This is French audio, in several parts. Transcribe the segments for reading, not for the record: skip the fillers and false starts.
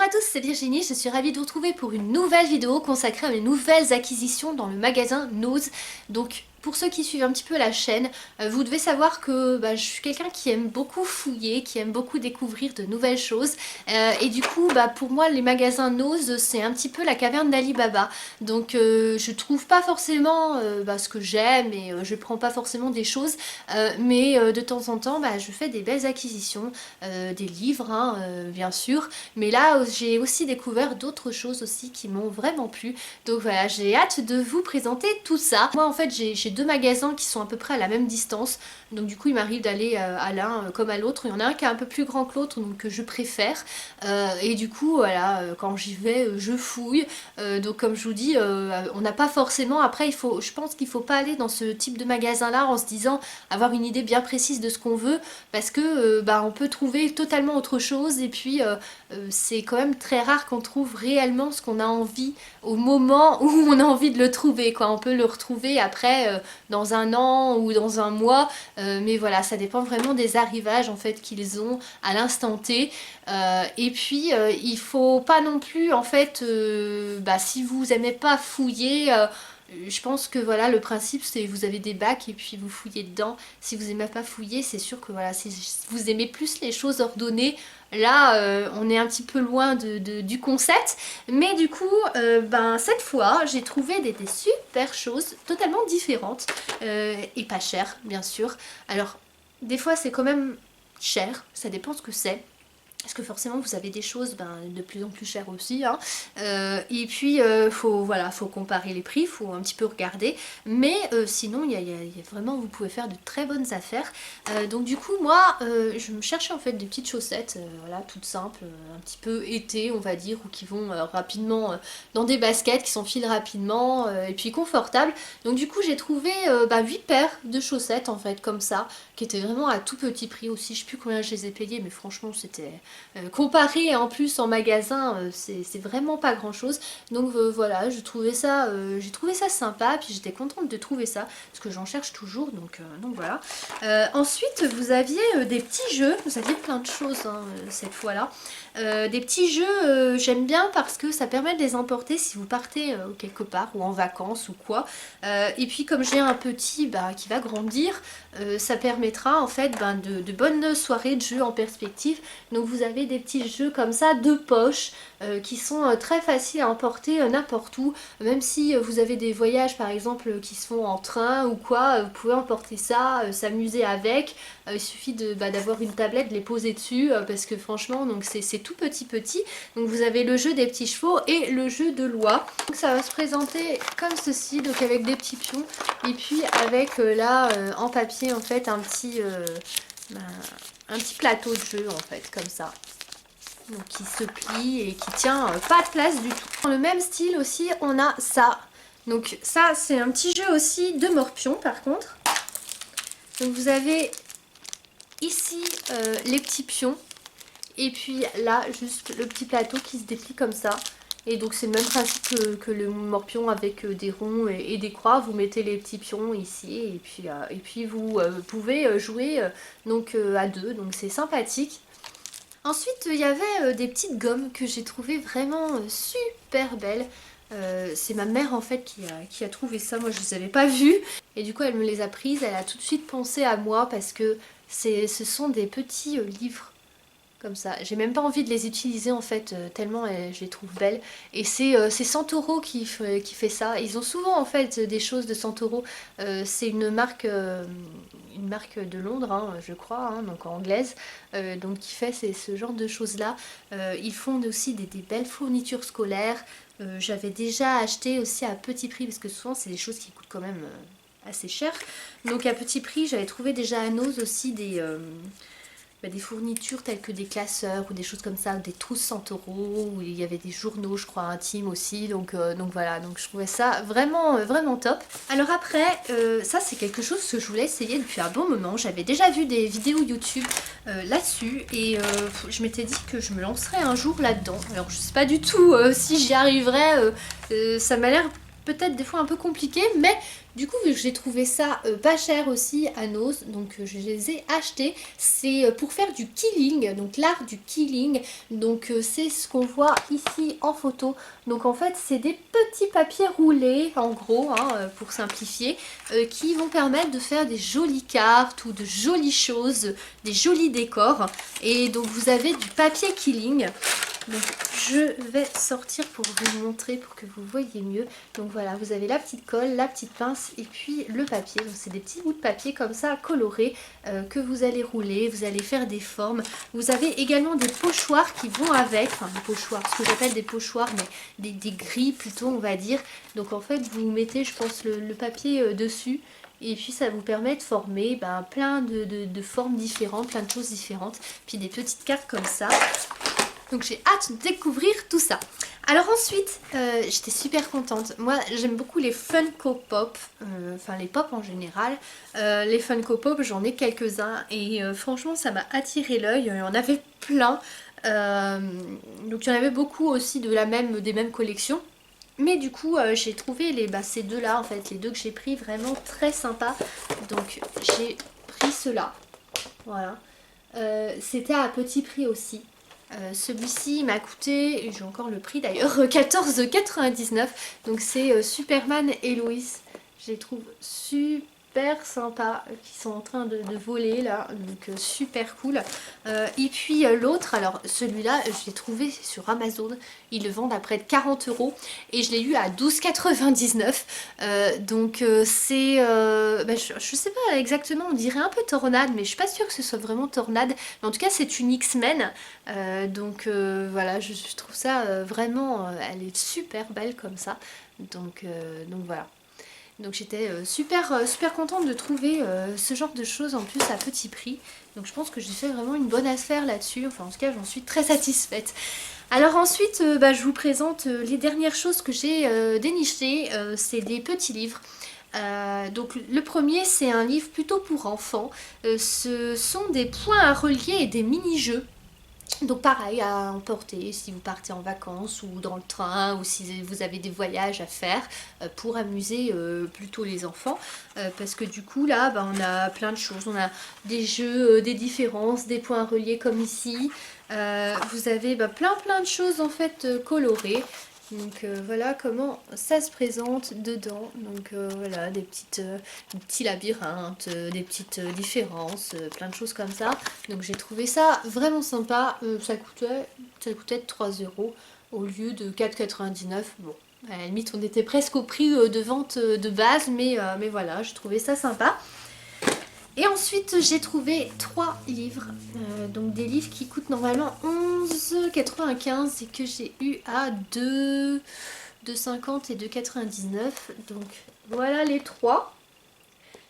à tous, c'est Virginie, je suis ravie de vous retrouver pour une nouvelle vidéo consacrée à mes nouvelles acquisitions dans le magasin Nose. Donc pour ceux qui suivent un petit peu la chaîne, vous devez savoir que je suis quelqu'un qui aime beaucoup fouiller, qui aime beaucoup découvrir de nouvelles choses. Et du coup, pour moi, les magasins Nose, c'est un petit peu la caverne d'Ali Baba. Donc je trouve pas forcément ce que j'aime et je prends pas forcément des choses. Mais de temps en temps, je fais des belles acquisitions, des livres, hein, bien sûr. Mais là, j'ai aussi découvert d'autres choses aussi qui m'ont vraiment plu. Donc voilà, j'ai hâte de vous présenter tout ça. Moi, en fait, j'ai deux magasins qui sont à peu près à la même distance. Donc du coup, il m'arrive d'aller à l'un comme à l'autre. Il y en a un qui est un peu plus grand que l'autre, donc que je préfère. Et du coup, voilà, quand j'y vais, je fouille. Donc comme je vous dis, on n'a pas forcément... Après, je pense qu'il faut pas aller dans ce type de magasin-là en se disant avoir une idée bien précise de ce qu'on veut, parce que on peut trouver totalement autre chose. Et puis, c'est quand même très rare qu'on trouve réellement ce qu'on a envie au moment où on a envie de le trouver, quoi. On peut le retrouver après dans un an ou dans un mois, mais voilà, ça dépend vraiment des arrivages en fait qu'ils ont à l'instant T. Et puis il faut pas non plus en fait, si vous aimez pas fouiller, je pense que voilà, le principe c'est vous avez des bacs et puis vous fouillez dedans. Si vous aimez pas fouiller, c'est sûr que voilà, si vous aimez plus les choses ordonnées, là on est un petit peu loin du concept. Mais du coup, cette fois j'ai trouvé des super choses totalement différentes et pas chères bien sûr. Alors des fois c'est quand même cher, ça dépend ce que c'est. Parce que forcément vous avez des choses de plus en plus chères aussi, hein. Et puis faut comparer les prix, faut un petit peu regarder. Mais sinon il y a vraiment, vous pouvez faire de très bonnes affaires. Donc du coup moi je me cherchais en fait des petites chaussettes, voilà, toutes simples, un petit peu été on va dire, ou qui vont rapidement dans des baskets, qui s'enfilent rapidement et puis confortables. Donc du coup j'ai trouvé 8 paires de chaussettes en fait comme ça, qui étaient vraiment à tout petit prix aussi. Je sais plus combien je les ai payées, mais franchement c'était... comparé en plus en magasin, c'est vraiment pas grand chose. Donc voilà, j'ai trouvé ça sympa, puis j'étais contente de trouver ça, parce que j'en cherche toujours, donc voilà. Ensuite vous aviez des petits jeux, vous aviez plein de choses hein, cette fois-là. Des petits jeux, j'aime bien parce que ça permet de les emporter si vous partez quelque part ou en vacances ou quoi. Et puis comme j'ai un petit qui va grandir, ça permettra en fait de bonnes soirées de jeux en perspective. Donc vous avez des petits jeux comme ça de poche qui sont très faciles à emporter n'importe où. Même si vous avez des voyages par exemple qui se font en train ou quoi, vous pouvez emporter ça, s'amuser avec. Il suffit d'avoir une tablette, de les poser dessus, parce que franchement donc c'est tout petit. Donc vous avez le jeu des petits chevaux et le jeu de l'oie. Donc ça va se présenter comme ceci, donc avec des petits pions et puis avec là en papier en fait un petit plateau de jeu en fait comme ça. Donc qui se plie et qui tient pas de place du tout. Dans le même style aussi on a ça. Donc ça c'est un petit jeu aussi de morpion par contre. Donc vous avez ici les petits pions. Et puis là, juste le petit plateau qui se déplie comme ça. Et donc c'est le même principe que le morpion avec des ronds et des croix. Vous mettez les petits pions ici et puis vous pouvez jouer donc à deux. Donc c'est sympathique. Ensuite, il y avait des petites gommes que j'ai trouvées vraiment super belles. C'est ma mère en fait qui a trouvé ça, moi je ne les avais pas vues. Et du coup elle me les a prises, elle a tout de suite pensé à moi parce que ce sont des petits livres. Comme ça, j'ai même pas envie de les utiliser en fait, tellement je les trouve belles. Et c'est Santoro qui fait ça. Ils ont souvent en fait des choses de Santoro. C'est une marque de Londres, hein, je crois, hein, donc anglaise, donc qui fait ce genre de choses là. Ils font aussi des belles fournitures scolaires. J'avais déjà acheté aussi à petit prix, parce que souvent c'est des choses qui coûtent quand même assez cher. Donc à petit prix, j'avais trouvé déjà à Nose aussi des fournitures telles que des classeurs ou des choses comme ça, ou des trousses Santoro, où il y avait des journaux je crois intimes aussi, donc voilà, donc je trouvais ça vraiment top. Alors après, ça c'est quelque chose que je voulais essayer depuis un bon moment. J'avais déjà vu des vidéos YouTube là-dessus et je m'étais dit que je me lancerais un jour là-dedans. Alors je sais pas du tout si j'y arriverai, ça m'a l'air peut-être des fois un peu compliqué, mais du coup vu que j'ai trouvé ça pas cher aussi à Nose, donc je les ai achetés. C'est pour faire du quilling, donc l'art du quilling, donc c'est ce qu'on voit ici en photo. Donc en fait c'est des petits papiers roulés en gros, hein, pour simplifier, qui vont permettre de faire des jolies cartes ou de jolies choses, des jolis décors. Et donc vous avez du papier quilling. Donc je vais sortir pour vous montrer, pour que vous voyez mieux. Donc voilà, vous avez la petite colle, la petite pince et puis le papier. Donc c'est des petits bouts de papier comme ça colorés que vous allez rouler, vous allez faire des formes. Vous avez également des pochoirs qui vont avec, enfin des pochoirs, ce que j'appelle des pochoirs, mais des grilles plutôt on va dire. Donc en fait vous mettez je pense le papier dessus. Et puis ça vous permet de former plein de formes différentes, plein de choses différentes. Puis des petites cartes comme ça. Donc j'ai hâte de découvrir tout ça. Alors ensuite, j'étais super contente. Moi j'aime beaucoup les Funko Pop, enfin les pop en général. Les Funko Pop j'en ai quelques-uns et franchement ça m'a attiré l'œil. Il y en avait plein. Donc il y en avait beaucoup aussi des mêmes collections. Mais du coup j'ai trouvé ces deux là en fait, les deux que j'ai pris vraiment très sympas. Donc j'ai pris ceux-là. Voilà. C'était à petit prix aussi. Celui-ci m'a coûté, j'ai encore le prix d'ailleurs, 14,99 €. Donc c'est Superman et Lois. Je les trouve super sympas, qui sont en train de voler là, donc super cool. Et puis l'autre, alors celui-là je l'ai trouvé sur Amazon, ils le vendent à près de 40 € et je l'ai eu à 12,99 €. Donc c'est, je sais pas exactement, on dirait un peu tornade, mais je suis pas sûre que ce soit vraiment tornade. Mais en tout cas c'est une X-Men, donc voilà, je trouve ça vraiment, elle est super belle comme ça. Donc voilà. Donc j'étais super contente de trouver ce genre de choses en plus à petit prix. Donc je pense que j'ai fait vraiment une bonne affaire là-dessus. Enfin en tout cas j'en suis très satisfaite. Alors ensuite je vous présente les dernières choses que j'ai dénichées. C'est des petits livres. Donc le premier c'est un livre plutôt pour enfants. Ce sont des points à relier et des mini-jeux. Donc pareil à emporter si vous partez en vacances ou dans le train ou si vous avez des voyages à faire pour amuser plutôt les enfants, parce que du coup là on a plein de choses, on a des jeux, des différences, des points reliés comme ici, vous avez plein de choses en fait colorées. Donc voilà comment ça se présente dedans. Donc voilà, des petits labyrinthes, des petites différences, plein de choses comme ça. Donc j'ai trouvé ça vraiment sympa. Ça coûtait 3 € au lieu de 4,99 €. Bon, à la limite on était presque au prix de vente de base, mais voilà, j'ai trouvé ça sympa. Et ensuite j'ai trouvé 3 livres, donc des livres qui coûtent normalement 11,95 € et que j'ai eu à 2,50 € et 2,99 €. Donc voilà les 3.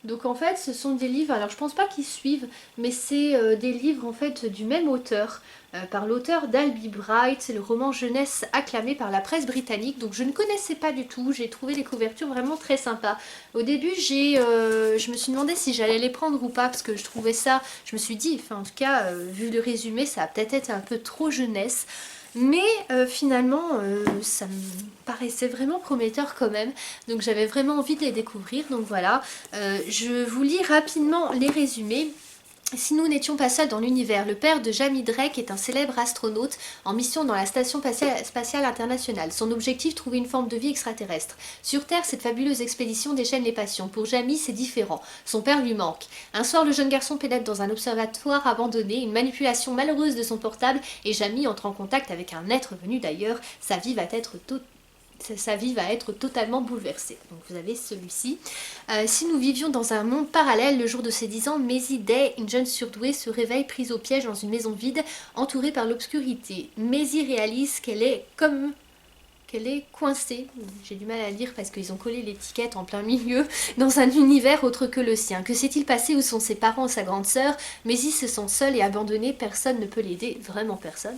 Donc en fait ce sont des livres, alors je pense pas qu'ils suivent, mais c'est des livres en fait du même auteur, par l'auteur d'Alby Bright. C'est le roman jeunesse acclamé par la presse britannique. Donc je ne connaissais pas du tout, j'ai trouvé les couvertures vraiment très sympas. Au début je me suis demandé si j'allais les prendre ou pas, parce que je trouvais ça, je me suis dit, enfin en tout cas vu le résumé ça va peut-être être un peu trop jeunesse. Mais finalement ça me paraissait vraiment prometteur quand même, donc j'avais vraiment envie de les découvrir. Donc voilà, je vous lis rapidement les résumés. Si nous n'étions pas seuls dans l'univers, le père de Jamie Drake est un célèbre astronaute en mission dans la station spatiale internationale. Son objectif, trouver une forme de vie extraterrestre. Sur Terre, cette fabuleuse expédition déchaîne les passions. Pour Jamie, c'est différent. Son père lui manque. Un soir, le jeune garçon pénètre dans un observatoire abandonné, une manipulation malheureuse de son portable, et Jamie entre en contact avec un être venu d'ailleurs. Sa vie va être totalement bouleversée. Donc vous avez celui-ci. Si nous vivions dans un monde parallèle, le jour de ses 10 ans, Maisie Day, une jeune surdouée, se réveille prise au piège dans une maison vide, entourée par l'obscurité. Maisie réalise qu'elle est coincée, j'ai du mal à lire parce qu'ils ont collé l'étiquette en plein milieu, dans un univers autre que le sien. Que s'est-il passé? Où sont ses parents, sa grande sœur? Maisie se sent seule et abandonnée, personne ne peut l'aider, vraiment personne.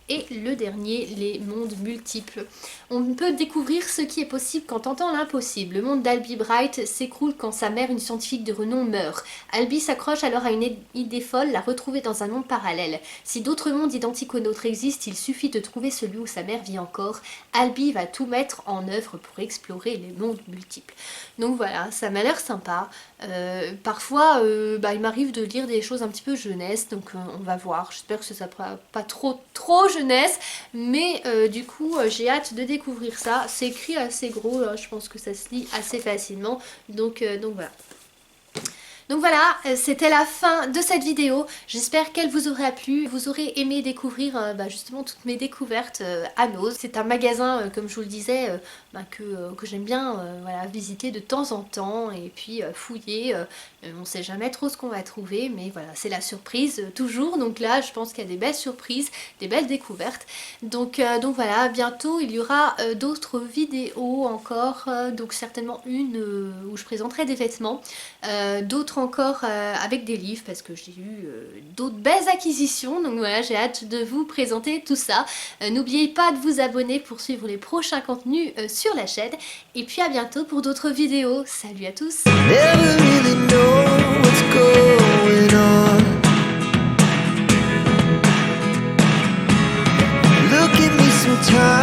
Et le dernier, les mondes multiples. On peut découvrir ce qui est possible quand tentant l'impossible. Le monde d'Alby Bright s'écroule quand sa mère, une scientifique de renom, meurt. Alby s'accroche alors à une idée folle, la retrouver dans un monde parallèle. Si d'autres mondes identiques au nôtre existent, il suffit de trouver celui où sa mère vit encore. Alby va tout mettre en œuvre pour explorer les mondes multiples. Donc voilà, ça m'a l'air sympa. Parfois, il m'arrive de lire des choses un petit peu jeunesse, donc on va voir. J'espère que ça sera pas trop jeunesse, mais du coup, j'ai hâte de découvrir ça. C'est écrit assez gros, là, je pense que ça se lit assez facilement, donc voilà. Donc voilà, c'était la fin de cette vidéo. J'espère qu'elle vous aura plu. Vous aurez aimé découvrir justement toutes mes découvertes à Noz. C'est un magasin, comme je vous le disais, que j'aime bien visiter de temps en temps et puis fouiller. On ne sait jamais trop ce qu'on va trouver, mais voilà, c'est la surprise toujours. Donc là, je pense qu'il y a des belles surprises, des belles découvertes. Donc voilà, bientôt il y aura d'autres vidéos encore. Donc certainement une où je présenterai des vêtements, d'autres encore avec des livres parce que j'ai eu d'autres belles acquisitions, donc voilà, j'ai hâte de vous présenter tout ça. N'oubliez pas de vous abonner pour suivre les prochains contenus sur la chaîne et puis à bientôt pour d'autres vidéos. Salut à tous. Never really know what's going on. Look at me sometimes.